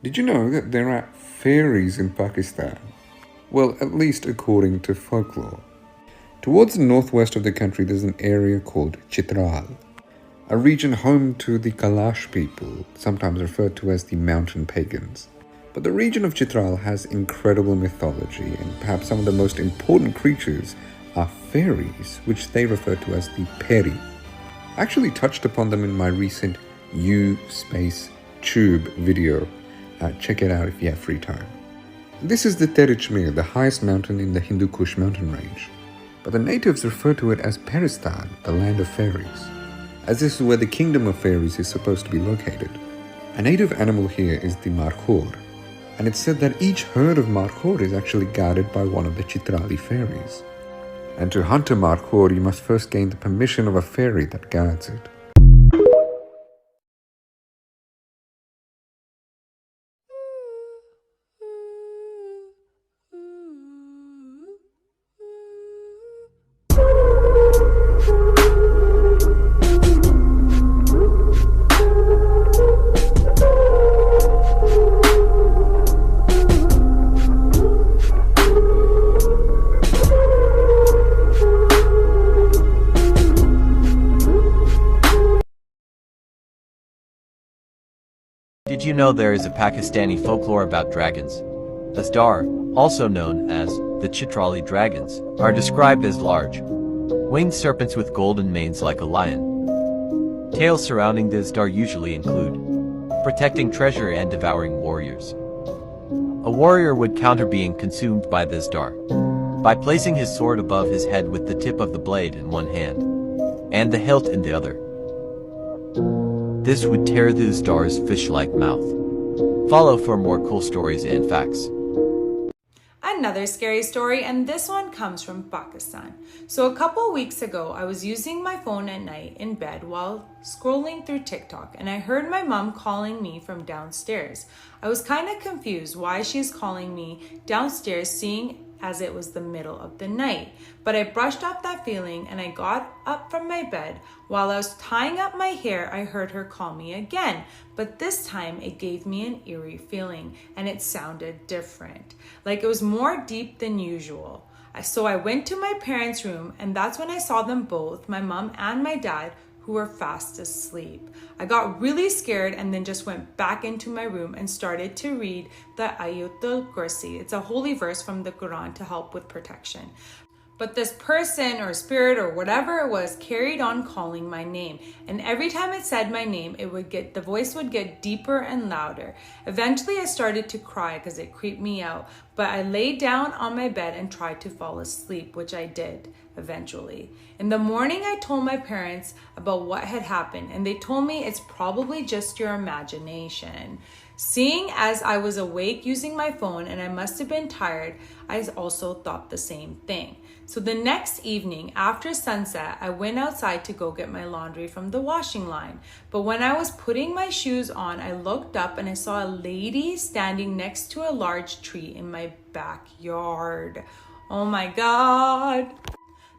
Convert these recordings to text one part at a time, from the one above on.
Did you know that there are fairies in Pakistan? Well, at least according to folklore. Towards the northwest of the country, there's an area called Chitral, a region home to the Kalash people, sometimes referred to as the mountain pagans. But the region of Chitral has incredible mythology, and perhaps some of the most important creatures are fairies, which they refer to as the Peri. I actually touched upon them in my recent U Space Tube video. Check it out if you have free time. This is the Terichmir, the highest mountain in the Hindu Kush mountain range. But the natives refer to it as Peristan, the land of fairies, as this is where the kingdom of fairies is supposed to be located. A native animal here is the markhor, and it's said that each herd of markhor is actually guarded by one of the Chitrali fairies. And to hunt a markhor, you must first gain the permission of a fairy that guards it. Did you know there is a Pakistani folklore about dragons? The Star, also known as the Chitrali dragons, are described as large, winged serpents with golden manes like a lion. Tales surrounding the Star usually include protecting treasure and devouring warriors. A warrior would counter being consumed by the Star by placing his sword above his head with the tip of the blade in one hand and the hilt in the other. This would tear the star's fish-like mouth. Follow for more cool stories and facts. Another scary story, and this one comes from Pakistan. So a couple weeks ago, I was using my phone at night in bed while scrolling through TikTok, and I heard my mom calling me from downstairs. I was kind of confused why she's calling me downstairs, seeing as it was the middle of the night. But I brushed off that feeling and I got up from my bed. While I was tying up my hair, I heard her call me again. But this time it gave me an eerie feeling and it sounded different, like it was more deep than usual. So I went to my parents' room, and that's when I saw them both, my mom and my dad, who were fast asleep. I got really scared and then just went back into my room and started to read the Ayatul Kursi. It's a holy verse from the Quran to help with protection. But this person or spirit or whatever it was carried on calling my name. And every time it said my name, the voice would get deeper and louder. Eventually I started to cry because it creeped me out. But I laid down on my bed and tried to fall asleep, which I did eventually. In the morning, I told my parents about what had happened, and they told me it's probably just your imagination. Seeing as I was awake using my phone and I must have been tired, I also thought the same thing. So the next evening after sunset, I went outside to go get my laundry from the washing line. But when I was putting my shoes on, I looked up and I saw a lady standing next to a large tree in my backyard. Oh my God.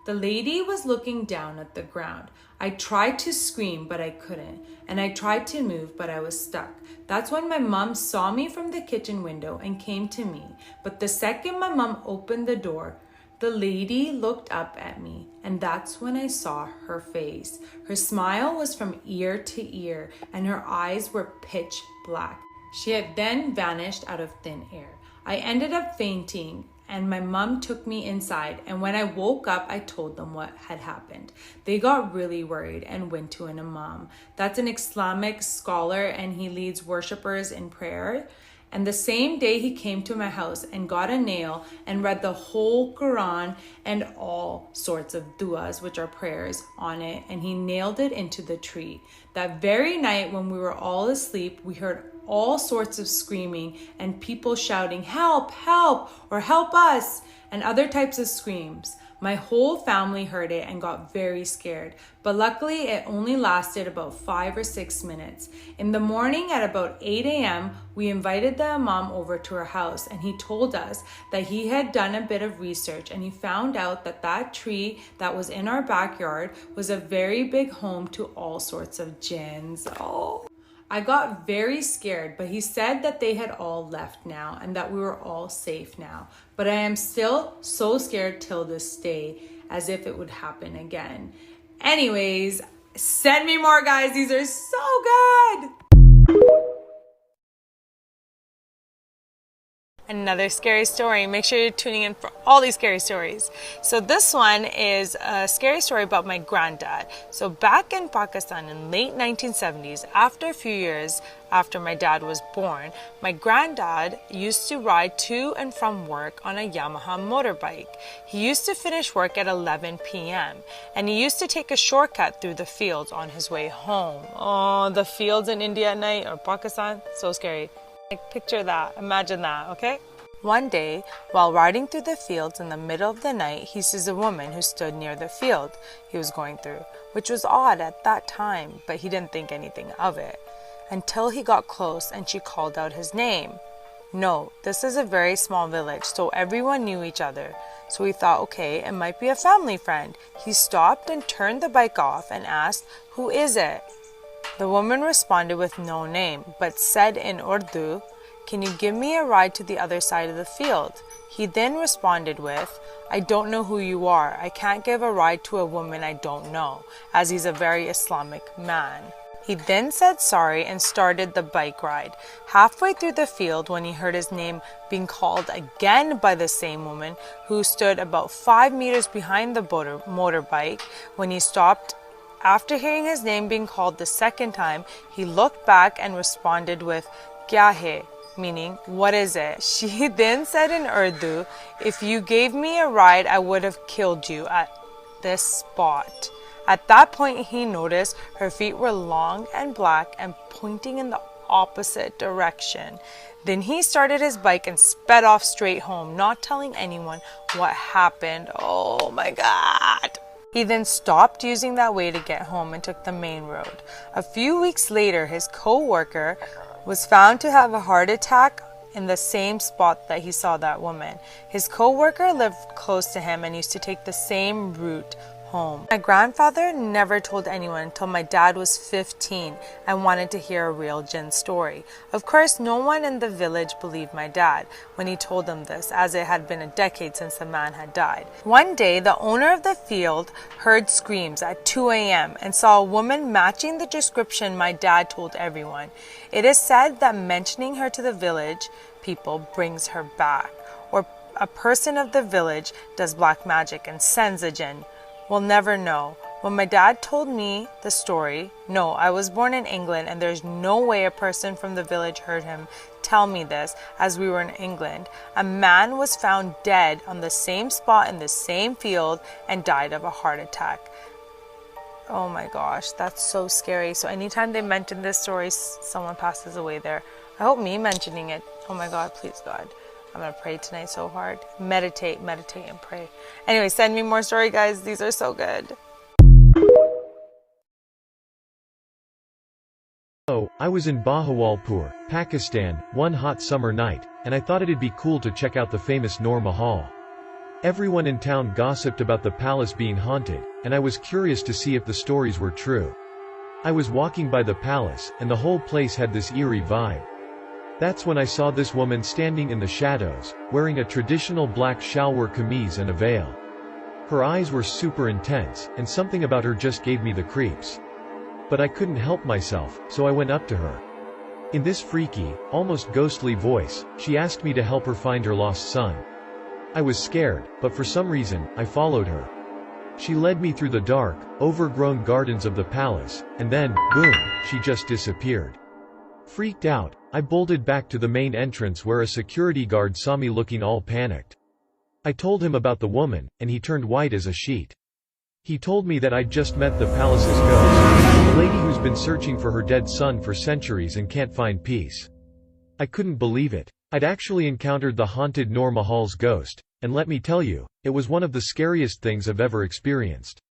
The lady was looking down at the ground. I tried to scream, but I couldn't. And I tried to move, but I was stuck. That's when my mom saw me from the kitchen window and came to me. But the second my mom opened the door, the lady looked up at me, and that's when I saw her face. Her smile was from ear to ear, and her eyes were pitch black. She had then vanished out of thin air. I ended up fainting, and my mom took me inside, and when I woke up, I told them what had happened. They got really worried and went to an imam. That's an Islamic scholar, and he leads worshippers in prayer. And the same day he came to my house and got a nail and read the whole Quran and all sorts of du'as, which are prayers, on it, and he nailed it into the tree. That very night when we were all asleep, we heard all sorts of screaming and people shouting, "Help, help," or "Help us," and other types of screams. My whole family heard it and got very scared, but luckily it only lasted about 5 or 6 minutes. In the morning at about 8 a.m., we invited the imam over to our house, and he told us that he had done a bit of research and he found out that that tree that was in our backyard was a very big home to all sorts of jinns. Oh. I got very scared, but he said that they had all left now and that we were all safe now. But I am still so scared till this day, as if it would happen again. Anyways, send me more, guys. These are so good. Another scary story. Make sure you're tuning in for all these scary stories. So this one is a scary story about my granddad. So back in Pakistan in late 1970s, after a few years after my dad was born, my granddad used to ride to and from work on a Yamaha motorbike. He used to finish work at 11 p.m. and he used to take a shortcut through the fields on his way home. Oh, the fields in India at night or Pakistan, so scary. Like, picture that, imagine that, okay? One day, while riding through the fields in the middle of the night, he sees a woman who stood near the field he was going through, which was odd at that time, but he didn't think anything of it, until he got close and she called out his name. No, this is a very small village, so everyone knew each other. So he thought, okay, it might be a family friend. He stopped and turned the bike off and asked, "Who is it?" The woman responded with no name, but said in Urdu, "Can you give me a ride to the other side of the field?" He then responded with, "I don't know who you are. I can't give a ride to a woman I don't know," as he's a very Islamic man. He then said sorry and started the bike ride. Halfway through the field, when he heard his name being called again by the same woman, who stood about 5 meters behind the motorbike, when he stopped. After hearing his name being called the second time, he looked back and responded with, "Kya hai?" meaning, "What is it?" She then said in Urdu, "If you gave me a ride, I would have killed you at this spot." At that point, he noticed her feet were long and black and pointing in the opposite direction. Then he started his bike and sped off straight home, not telling anyone what happened. Oh my God. He then stopped using that way to get home and took the main road. A few weeks later, his co-worker was found to have a heart attack in the same spot that he saw that woman. His co-worker lived close to him and used to take the same route home. My grandfather never told anyone until my dad was 15 and wanted to hear a real jinn story. Of course, no one in the village believed my dad when he told them this, as it had been a decade since the man had died. One day, the owner of the field heard screams at 2 a.m. and saw a woman matching the description my dad told everyone. It is said that mentioning her to the village people brings her back, or a person of the village does black magic and sends a jinn. We'll never know. When my dad told me the story, no, I was born in England and there's no way a person from the village heard him tell me this, as we were in England. A man was found dead on the same spot in the same field and died of a heart attack. Oh my gosh, that's so scary. So anytime they mention this story, someone passes away there. I hope me mentioning it. Oh my God, please God. I'm going to pray tonight so hard. Meditate and pray. Anyway, send me more story, guys. These are so good. Oh, I was in Bahawalpur, Pakistan, one hot summer night, and I thought it'd be cool to check out the famous Noor Mahal. Everyone in town gossiped about the palace being haunted, and I was curious to see if the stories were true. I was walking by the palace, and the whole place had this eerie vibe. That's when I saw this woman standing in the shadows, wearing a traditional black shalwar kameez and a veil. Her eyes were super intense, and something about her just gave me the creeps. But I couldn't help myself, so I went up to her. In this freaky, almost ghostly voice, she asked me to help her find her lost son. I was scared, but for some reason, I followed her. She led me through the dark, overgrown gardens of the palace, and then, boom, she just disappeared. Freaked out, I bolted back to the main entrance where a security guard saw me looking all panicked. I told him about the woman, and he turned white as a sheet. He told me that I'd just met the palace's ghost, a lady who's been searching for her dead son for centuries and can't find peace. I couldn't believe it. I'd actually encountered the haunted Noor Mahal's ghost, and let me tell you, it was one of the scariest things I've ever experienced.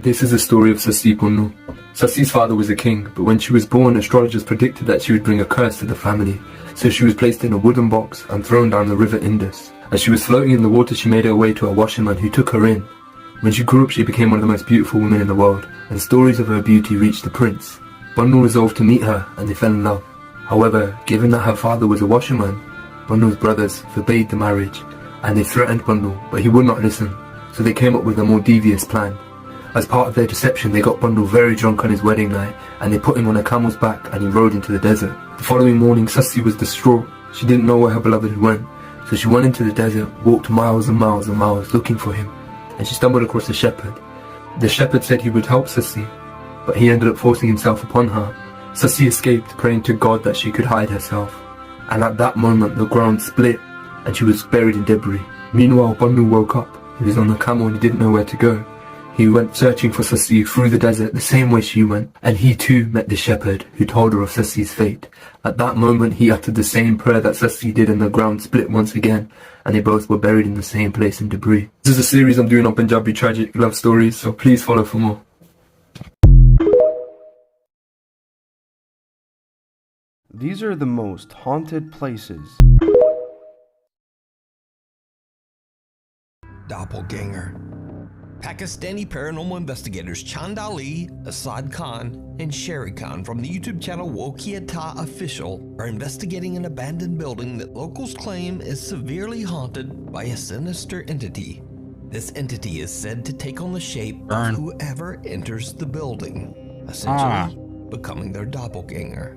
This is the story of Sassi Punnu. Sassi's father was a king, but when she was born, astrologers predicted that she would bring a curse to the family. So she was placed in a wooden box and thrown down the river Indus. As she was floating in the water, she made her way to a washerman who took her in. When she grew up, she became one of the most beautiful women in the world, and stories of her beauty reached the prince. Punnu resolved to meet her, and they fell in love. However, given that her father was a washerman, Punnu's brothers forbade the marriage, and they threatened Punnu, but he would not listen. So they came up with a more devious plan. As part of their deception, they got Punnu very drunk on his wedding night, and they put him on a camel's back and he rode into the desert. The following morning, Sassi was distraught. She didn't know where her beloved had went, so she went into the desert, walked miles and miles and miles looking for him, and she stumbled across a shepherd. The shepherd said he would help Sassi, but he ended up forcing himself upon her. Sassi escaped, praying to God that she could hide herself, and at that moment the ground split and she was buried in debris. Meanwhile, Punnu woke up. He was on the camel and he didn't know where to go. He went searching for Sassi through the desert the same way she went, and he too met the shepherd who told her of Sassi's fate. At that moment he uttered the same prayer that Sassi did, and the ground split once again, and they both were buried in the same place in debris. This is a series I'm doing on Punjabi tragic love stories, so please follow for more. These are the most haunted places. Doppelganger. Pakistani paranormal investigators Chand Ali, Asad Khan, and Sherry Khan from the YouTube channel Wokiata Official are investigating an abandoned building that locals claim is severely haunted by a sinister entity. This entity is said to take on the shape of whoever enters the building, essentially becoming their doppelganger.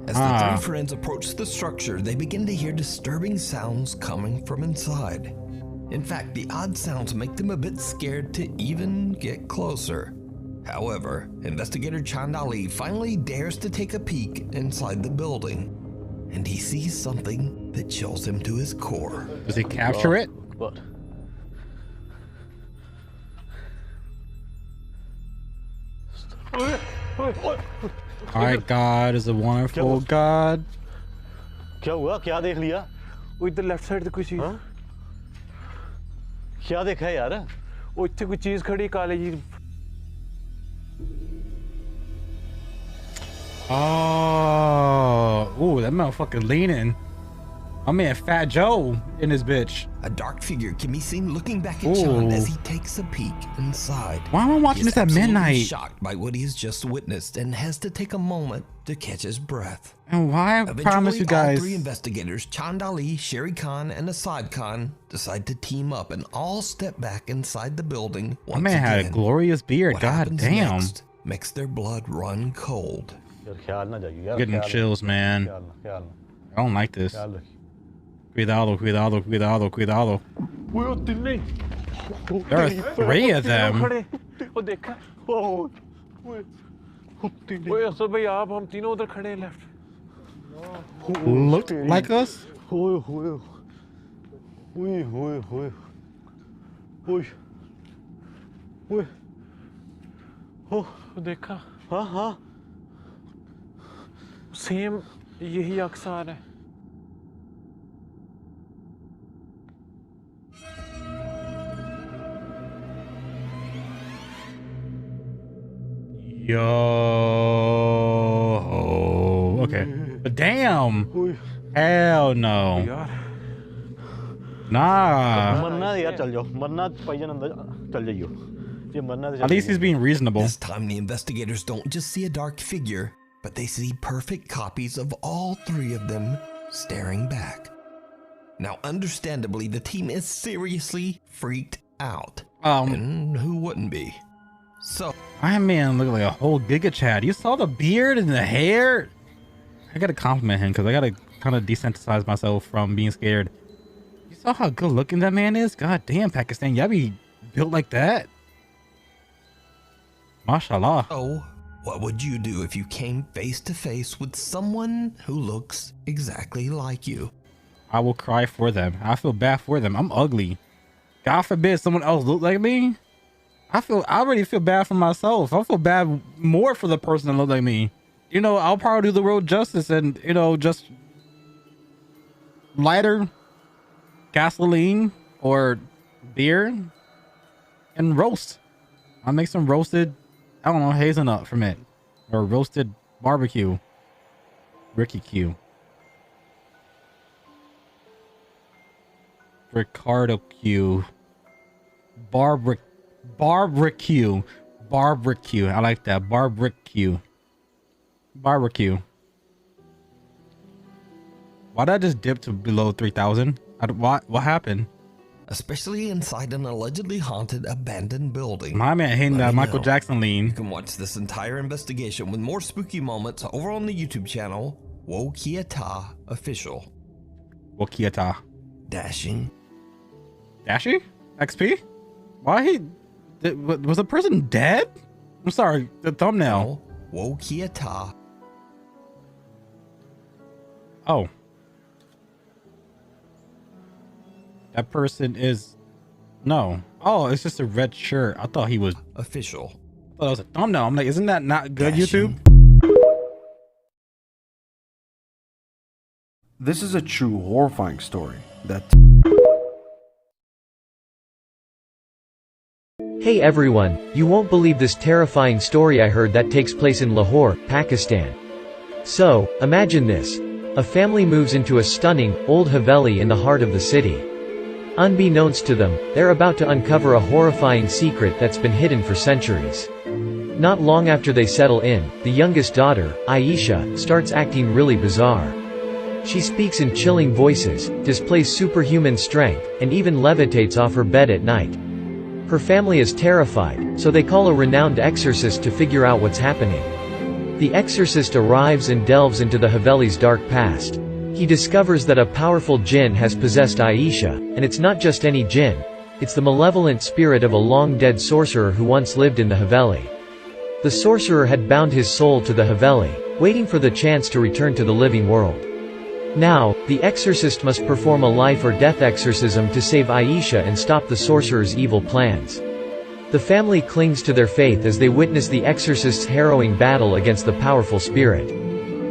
As the three friends approach the structure, they begin to hear disturbing sounds coming from inside. In fact, the odd sounds make them a bit scared to even get closer. However, investigator Chand Ali finally dares to take a peek inside the building, and he sees something that chills him to his core. Does he capture it? What? Our God is a wonderful God. क्या हुआ? क्या देख लिया? वो इधर left side पे कोई चीज क्या देखा है यार? वो इतने कोई चीज खड़ी काले जी. Oh, ooh, that motherfucker leaning. I mean, Fat Joe in this bitch. A dark figure can be seen looking back at Chand as he takes a peek inside. Why am I watching this at midnight? He's shocked by what he has just witnessed and has to take a moment to catch his breath. And why I promise you guys. All three investigators, Chand Ali, Sherry Khan, and Asad Khan, decide to team up and all step back inside the building once again. Man had a glorious beard. God damn. Next makes their blood run cold. Getting chills, man. I don't like this. Cuidado, cuidado, cuidado, cuidado. There are three of them. Look like us? देखा? हाँ हाँ. Same यही अक्सर है. Yo, okay, but damn, hell no, nah. At least he's being reasonable. This time the investigators don't just see a dark figure, but they see perfect copies of all three of them staring back. Now, understandably, the team is seriously freaked out. And who wouldn't be? So, Iron Man looked like a whole Giga Chad. You saw the beard and the hair? I gotta compliment him because I gotta kind of desensitize myself from being scared. You saw how good looking that man is? God damn, Pakistan, y'all be built like that? Mashallah. So, what would you do if you came face to face with someone who looks exactly like you? I will cry for them. I feel bad for them. I'm ugly. God forbid someone else look like me. I already feel bad for myself. I feel bad more for the person that look like me. You know, I'll probably do the world justice and, you know, just lighter gasoline or beer and roast. I'll make some roasted, I don't know, hazelnut from it. Or roasted barbecue. Ricky Q. Ricardo Q. Barbecue. Barbecue. I like that. Barbecue. Barbecue. Why did I just dip to below 3,000? What happened? Especially inside an allegedly haunted abandoned building. My man hating that Michael Jackson lean. You can watch this entire investigation with more spooky moments over on the YouTube channel Wokiata Official. Wokiata. Dashing. Dashy? XP? Why was the person dead? I'm sorry, the thumbnail. Wokiata. Oh. That person is... No. Oh, it's just a red shirt. I thought he was... Official. I thought it was a thumbnail. I'm like, isn't that not good, YouTube? This is a true horrifying story that... Hey everyone, you won't believe this terrifying story I heard that takes place in Lahore, Pakistan. So, imagine this. A family moves into a stunning, old Haveli in the heart of the city. Unbeknownst to them, they're about to uncover a horrifying secret that's been hidden for centuries. Not long after they settle in, the youngest daughter, Aisha, starts acting really bizarre. She speaks in chilling voices, displays superhuman strength, and even levitates off her bed at night. Her family is terrified, so they call a renowned exorcist to figure out what's happening. The exorcist arrives and delves into the Haveli's dark past. He discovers that a powerful jinn has possessed Aisha, and it's not just any jinn. It's the malevolent spirit of a long-dead sorcerer who once lived in the Haveli. The sorcerer had bound his soul to the Haveli, waiting for the chance to return to the living world. Now, the exorcist must perform a life or death exorcism to save Aisha and stop the sorcerer's evil plans. The family clings to their faith as they witness the exorcist's harrowing battle against the powerful spirit.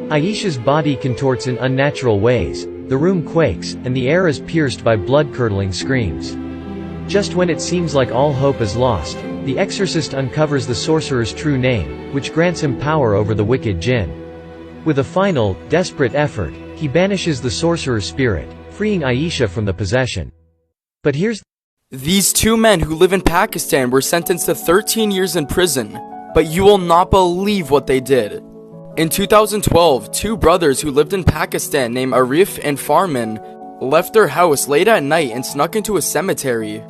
Aisha's body contorts in unnatural ways, the room quakes, and the air is pierced by blood-curdling screams. Just when it seems like all hope is lost, the exorcist uncovers the sorcerer's true name, which grants him power over the wicked jinn. With a final, desperate effort, he banishes the sorcerer's spirit, freeing Aisha from the possession. But here's... These two men who live in Pakistan were sentenced to 13 years in prison, but you will not believe what they did. In 2012, two brothers who lived in Pakistan named Arif and Farman left their house late at night and snuck into a cemetery.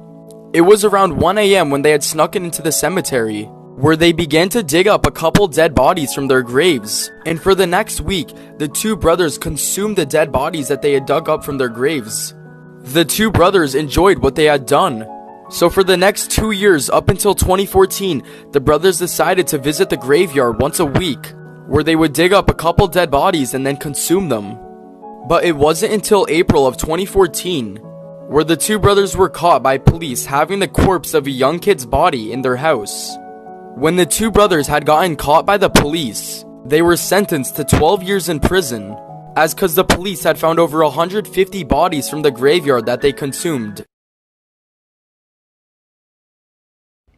It was around 1 a.m. when they had snuck into the cemetery, where they began to dig up a couple dead bodies from their graves. And for the next week, the two brothers consumed the dead bodies that they had dug up from their graves. The two brothers enjoyed what they had done. So for the next 2 years, up until 2014, the brothers decided to visit the graveyard once a week, where they would dig up a couple dead bodies and then consume them. But it wasn't until April of 2014, where the two brothers were caught by police having the corpse of a young kid's body in their house. When the two brothers had gotten caught by the police, they were sentenced to 12 years in prison, as cause the police had found over 150 bodies from the graveyard that they consumed.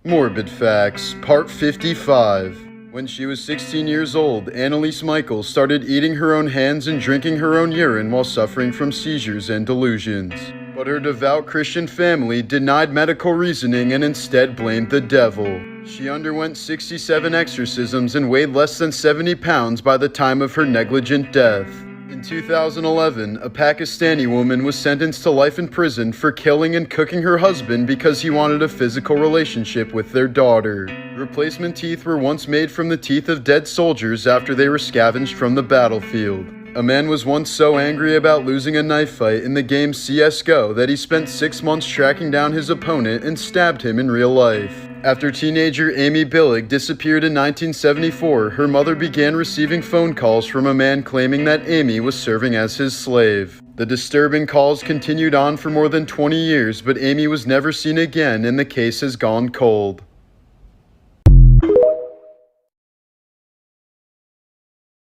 Morbid Facts, Part 55. When she was 16 years old, Annalise Michaels started eating her own hands and drinking her own urine while suffering from seizures and delusions. But her devout Christian family denied medical reasoning and instead blamed the devil. She underwent 67 exorcisms and weighed less than 70 pounds by the time of her negligent death. In 2011, a Pakistani woman was sentenced to life in prison for killing and cooking her husband because he wanted a physical relationship with their daughter. Replacement teeth were once made from the teeth of dead soldiers after they were scavenged from the battlefield. A man was once so angry about losing a knife fight in the game CSGO that he spent 6 months tracking down his opponent and stabbed him in real life. After teenager Amy Billig disappeared in 1974, her mother began receiving phone calls from a man claiming that Amy was serving as his slave. The disturbing calls continued on for more than 20 years, but Amy was never seen again and the case has gone cold.